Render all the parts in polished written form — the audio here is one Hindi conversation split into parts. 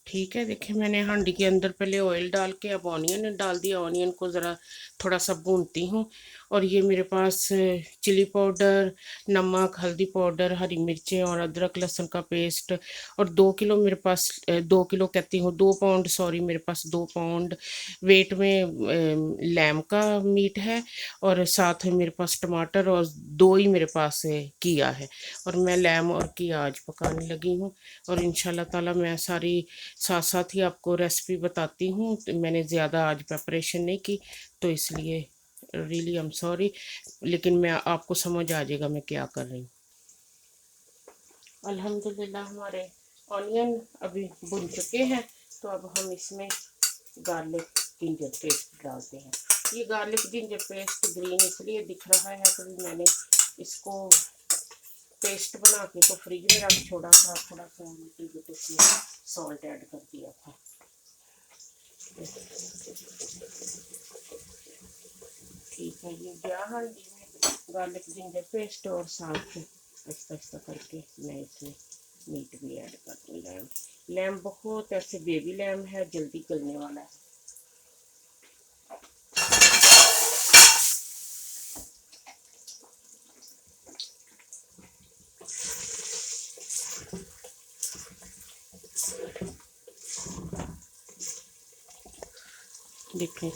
ठीक है, देखिए मैंने हांडी के अंदर पहले ऑयल डाल के अब ऑनियन डाल दिया। ऑनियन को ज़रा थोड़ा सा भूनती हूँ। और ये मेरे पास चिली पाउडर, नमक, हल्दी पाउडर, हरी मिर्चें और अदरक लहसुन का पेस्ट। और 2 किलो मेरे पास 2 किलो कहती हूँ, 2 पाउंड, सॉरी, मेरे पास 2 पाउंड वेट में लैम का मीट है। और साथ में मेरे पास टमाटर और दो ही मेरे पास किया है। और मैं लैम और किया आज पकाने लगी हूँ। और इंशाल्लाह ताला मैं सारी साथ साथ ही आपको रेसिपी बताती हूँ। तो मैंने ज़्यादा आज प्रिपरेशन नहीं की, तो इसलिए रियली आई एम सॉरी, लेकिन मैं आपको समझ आ जाएगा मैं क्या कर रही हूँ। अल्हम्दुलिल्लाह हमारे ऑनियन अभी भुन चुके हैं। तो अब हम इसमें गार्लिक जिंजर पेस्ट डालते हैं। ये गार्लिक जिंजर पेस्ट ग्रीन इसलिए दिख रहा है क्योंकि मैंने इसको पेस्ट बना के तो फ्रिज में रख छोड़ा था। थोड़ा सा इसमें सॉल्ट ऐड कर दिया था। ठीक है, ये गया हांडी में गार्लिक जिंजर पेस्ट। और साथ आहिस्ता आहिस्ता करके मैं इसमें मीट भी ऐड कर दूँ। लैम लैम बहुत ऐसे बेबी लैम है, जल्दी गलने वाला है। देखें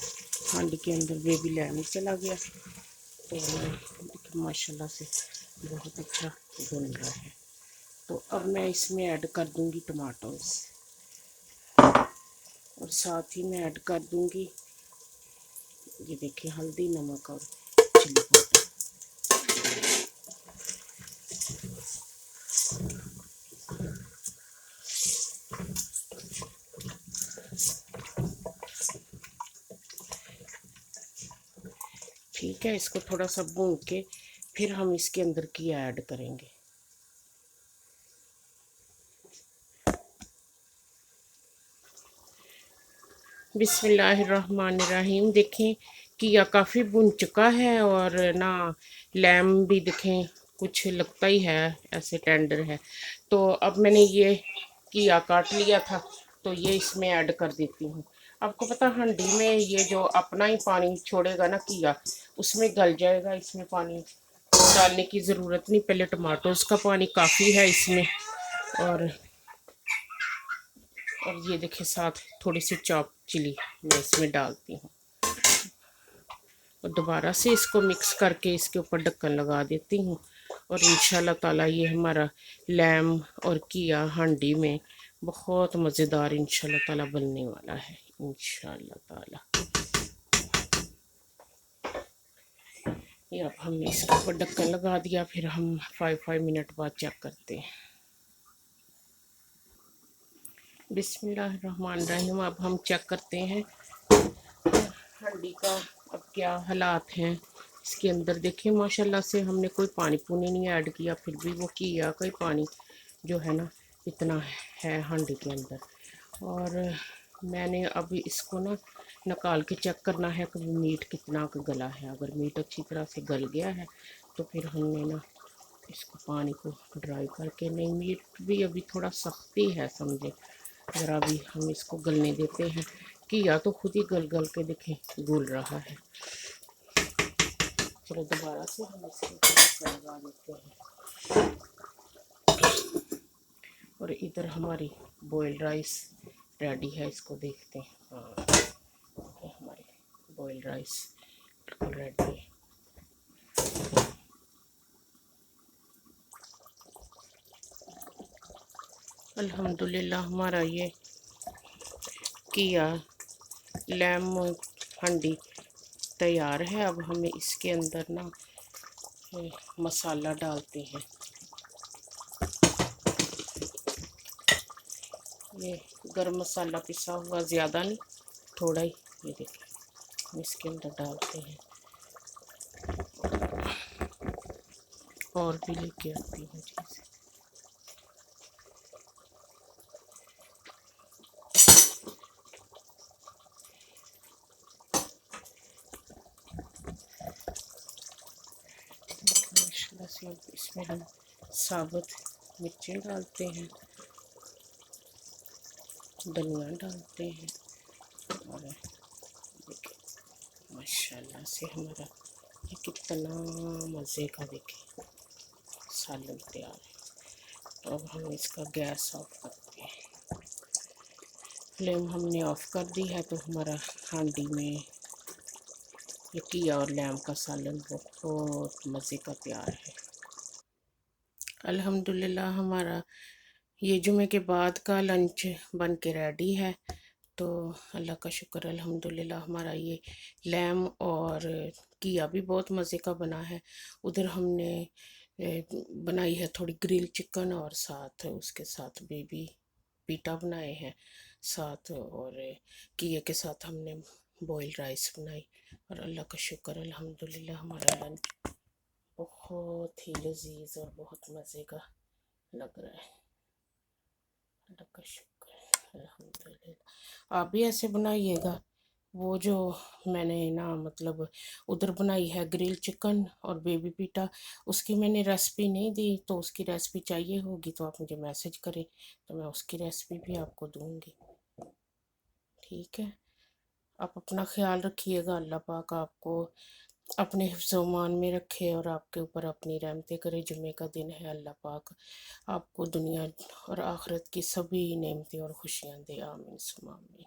हांडी के अंदर बेबी लैम चला गया। तो देखिए माशाल्लाह से बहुत अच्छा बन रहा है। तो अब मैं इसमें ऐड कर दूंगी टमाटोज। और साथ ही मैं ऐड कर दूंगी, ये देखिए, हल्दी, नमक और चिली पाउडर। ठीक है, इसको थोड़ा सा भून के फिर हम इसके अंदर की ऐड करेंगे। बिस्मिल्लाहिर्रहमानिर्रहीम। देखें कि यह काफ़ी भुन चुका है और ना लैम भी देखें कुछ लगता ही है ऐसे टेंडर है। तो अब मैंने ये किया काट लिया था, तो ये इसमें ऐड कर देती हूँ। आपको पता हांडी में ये जो अपना ही पानी छोड़ेगा ना किया, उसमें गल जाएगा। इसमें पानी डालने की ज़रूरत नहीं। पहले टमाटोज का पानी काफ़ी है इसमें। और ये देखिए साथ थोड़ी सी चॉप चिली मैं इसमें डालती हूँ। और दोबारा से इसको मिक्स करके इसके ऊपर ढक्कन लगा देती हूँ। और इंशाल्लाह ताला ये हमारा लैम और किया हांडी में बहुत मज़ेदार इंशाल्लाह ताला बनने वाला है इंशाल्लाह ताला। ये अब हमने इसके ऊपर ढक्कन लगा दिया, फिर हम 5 मिनट बाद चेक करते हैं। बिस्मिल्लाहिर्रहमानिर्रहीम। अब हम चेक करते हैं हांडी का अब क्या हालात हैं। इसके अंदर देखिए माशाल्लाह से हमने कोई पानी पुनी नहीं ऐड किया, फिर भी वो किया कोई पानी जो है ना इतना है हांडी के अंदर। और मैंने अब इसको ना निकाल के चेक करना है कि मीट कितना गला है। अगर मीट अच्छी तरह से गल गया है तो फिर हमने ना इसको पानी को ड्राई करके, नहीं मीट भी अभी थोड़ा सख्ती है समझे, ज़रा भी हम इसको गलने देते हैं। किया तो खुद ही गल गल के देखें घुल रहा है। चलो दोबारा से हम इसको लगा देते हैं। और इधर हमारी बॉइल्ड राइस रेडी है, इसको देखते हैं। हाँ, हमारी बॉइल्ड राइस बिल्कुल रेडी है। अल्हम्दुलिल्लाह हमारा ये किया लैम हांडी तैयार है। अब हमें इसके अंदर ना मसाला डालते हैं। ये गरम मसाला पिसा हुआ, ज़्यादा नहीं, थोड़ा ही। ये देखिए हम इसके अंदर डालते हैं। और भी लेके आती हूँ चीज़ें। माशाल्लाह से अब इसमें हम साबुत मिर्चें डालते हैं। धनिया डालते हैं और देखिए माशाल्लाह से हमारा ये कितना मज़े का देखिए सालन तैयार है। तो अब हम इसका गैस ऑफ करते हैं। फ्लेम हमने ऑफ़ कर दी है। तो हमारा हांडी में ये घिया और लैम का सालन बहुत मज़े का तैयार है। अल्हम्दुलिल्लाह हमारा ये जुमे के बाद का लंच बन के रेडी है। तो अल्लाह का शुक्र अल्हम्दुलिल्लाह हमारा ये लैम और घिया भी बहुत मज़े का बना है। उधर हमने बनाई है थोड़ी ग्रिल चिकन और साथ उसके साथ बेबी पीटा बनाए हैं साथ, और घिया के साथ हमने बॉयल राइस बनाई। और अल्लाह का शुक्र अल्हम्दुलिल्लाह हमारा लंच बहुत ही लजीज और बहुत मज़े का लग रहा है। अल्लाह का शुक्र है अल्हम्दुलिल्लाह। आप भी ऐसे बनाइएगा। वो जो मैंने ना मतलब उधर बनाई है ग्रिल चिकन और बेबी पीटा, उसकी मैंने रेसिपी नहीं दी। तो उसकी रेसिपी चाहिए होगी तो आप मुझे मैसेज करें, तो मैं उसकी रेसिपी भी आपको दूंगी। ठीक है, आप अपना ख्याल रखिएगा। अल्लाह पाक आपको अपने हिफ्ज़-ओ-मान में रखे और आपके ऊपर अपनी रहमतें करे। जुमे का दिन है, अल्लाह पाक आपको दुनिया और आखिरत की सभी नेमतें और खुशियाँ दे। आमीन सुम्मा आमीन।